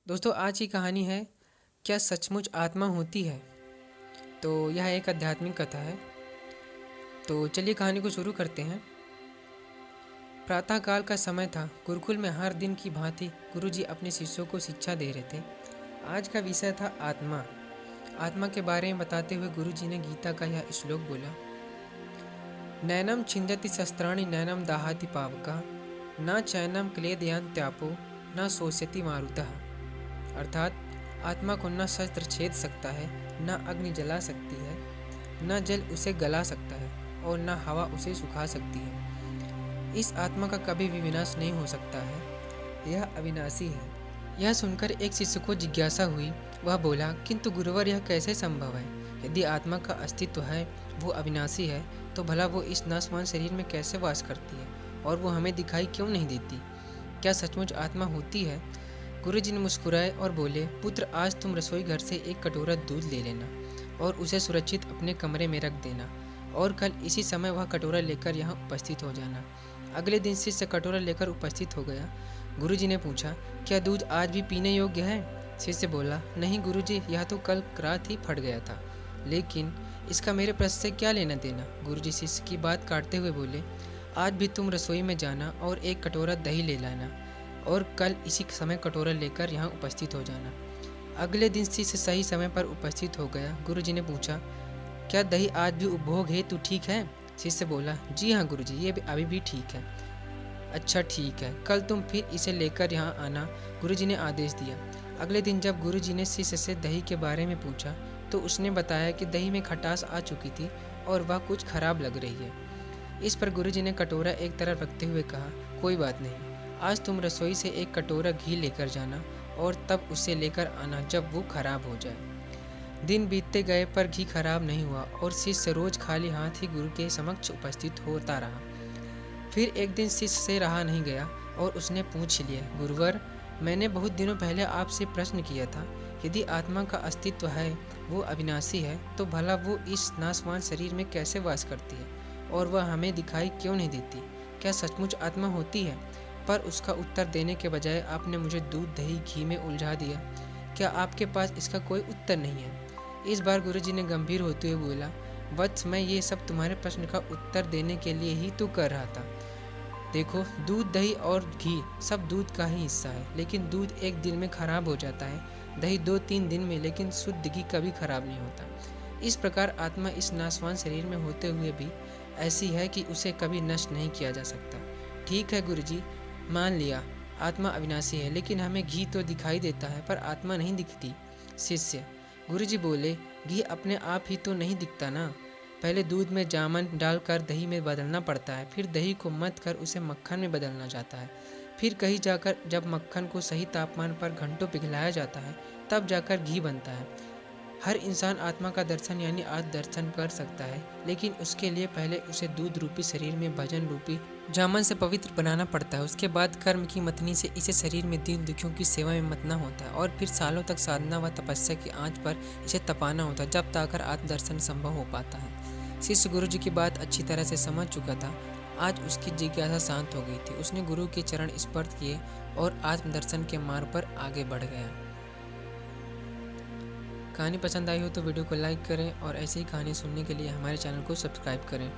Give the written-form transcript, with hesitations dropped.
दोस्तों आज की कहानी है क्या सचमुच आत्मा होती है। तो यह एक आध्यात्मिक कथा है। तो चलिए कहानी को शुरू करते हैं। प्रातःकाल का समय था। गुरुकुल में हर दिन की भांति गुरुजी अपने शिष्यों को शिक्षा दे रहे थे। आज का विषय था आत्मा। आत्मा के बारे में बताते हुए गुरुजी ने गीता का यह श्लोक बोला, नैनम छिंदति शस्त्राणि नैनम दाहाति पावका न चैनम क्लेदयांत्यापो न शोष्यति मारुतः। अर्थात आत्मा को न शस्त्र छेद सकता है, न अग्नि जला सकती है, न जल उसे गला सकता है और न हवा उसे सुखा सकती है। इस आत्मा का कभी भी विनाश नहीं हो सकता है, यह अविनाशी है। यह सुनकर एक शिष्य को जिज्ञासा हुई। वह बोला, किंतु गुरुवर यह कैसे संभव है? यदि आत्मा का अस्तित्व है, वो अविनाशी है, तो भला वो इस नाशवान शरीर में कैसे वास करती है और वो हमें दिखाई क्यों नहीं देती? क्या सचमुच आत्मा होती है? गुरुजी ने मुस्कुराए और बोले, पुत्र आज तुम रसोई घर से एक कटोरा दूध ले लेना और उसे सुरक्षित अपने कमरे में रख देना और कल इसी समय वह कटोरा लेकर यहाँ उपस्थित हो जाना। अगले दिन शिष्य कटोरा लेकर उपस्थित हो गया। गुरुजी ने पूछा, क्या दूध आज भी पीने योग्य है? शिष्य बोला, नहीं गुरुजी, यह तो कल रात ही फट गया था। लेकिन इसका मेरे प्रश्न से क्या लेना देना? गुरुजी शिष्य की बात काटते हुए बोले, आज भी तुम रसोई में जाना और एक कटोरा दही ले लाना और कल इसी समय कटोरा लेकर यहाँ उपस्थित हो जाना। अगले दिन शिष्य सही समय पर उपस्थित हो गया। गुरुजी ने पूछा, क्या दही आज भी उपभोग हेतु ठीक है? शिष्य बोला, जी हाँ गुरुजी, ये अभी भी ठीक है। अच्छा ठीक है, कल तुम फिर इसे लेकर यहाँ आना, गुरुजी ने आदेश दिया। अगले दिन जब गुरुजी ने शिष्य से दही के बारे में पूछा तो उसने बताया कि दही में खटास आ चुकी थी और वह कुछ खराब लग रही है। इस पर गुरुजी ने कटोरा एक तरफ रखते हुए कहा, कोई बात नहीं, आज तुम रसोई से एक कटोरा घी लेकर जाना और तब उसे लेकर आना जब वो खराब हो जाए। दिन बीतते गए पर घी खराब नहीं हुआ और शिष्य रोज खाली हाथ ही गुरु के समक्ष उपस्थित होता रहा। फिर एक दिन शिष्य से रहा नहीं गया और उसने पूछ लिया, गुरुवर, मैंने बहुत दिनों पहले आपसे प्रश्न किया था, यदि आत्मा का अस्तित्व है, वो अविनाशी है, तो भला वो इस नाशवान शरीर में कैसे वास करती है और वह हमें दिखाई क्यों नहीं देती? क्या सचमुच आत्मा होती है? पर उसका उत्तर देने के बजाय आपने मुझे दूध दही घी में उलझा दिया। क्या आपके पास इसका कोई उत्तर नहीं है? इस बार गुरुजी ने गंभीर होते हुए बोला, वत्स, मैं ये सब तुम्हारे प्रश्न का उत्तर देने के लिए ही तो कर रहा था। देखो, दूध दही और घी सब दूध का ही हिस्सा है, लेकिन दूध एक दिन में खराब हो जाता है, दही 2-3 दिन में, लेकिन शुद्ध घी कभी खराब नहीं होता। इस प्रकार आत्मा इस नाशवान शरीर में होते हुए भी ऐसी है कि उसे कभी नष्ट नहीं किया जा सकता। ठीक है गुरुजी, मान लिया, आत्मा अविनाशी है, लेकिन हमें घी तो दिखाई देता है पर आत्मा नहीं दिखती। शिष्य, गुरुजी बोले, घी अपने आप ही तो नहीं दिखता ना, पहले दूध में जामन डालकर दही में बदलना पड़ता है, फिर दही को मथ कर उसे मक्खन में बदलना जाता है, फिर कहीं जाकर जब मक्खन को सही तापमान पर घंटों पिघलाया जाता है तब जाकर घी बनता है। हर इंसान आत्मा का दर्शन यानी आत्म दर्शन कर सकता है, लेकिन उसके लिए पहले उसे दूध रूपी शरीर में भजन रूपी जामन से पवित्र बनाना पड़ता है। उसके बाद कर्म की मतनी से इसे शरीर में दीन दुखियों की सेवा में मतना होता है और फिर सालों तक साधना व तपस्या की आंच पर इसे तपाना होता है, जब ताकर आत्मदर्शन संभव हो पाता है। शिष्य गुरु जी की बात अच्छी तरह से समझ चुका था। आज उसकी जिज्ञासा शांत हो गई थी। उसने गुरु के चरण स्पर्श किए और आत्मदर्शन के मार्ग पर आगे बढ़ गया। कहानी पसंद आई हो तो वीडियो को लाइक करें और ऐसी ही कहानी सुनने के लिए हमारे चैनल को सब्सक्राइब करें।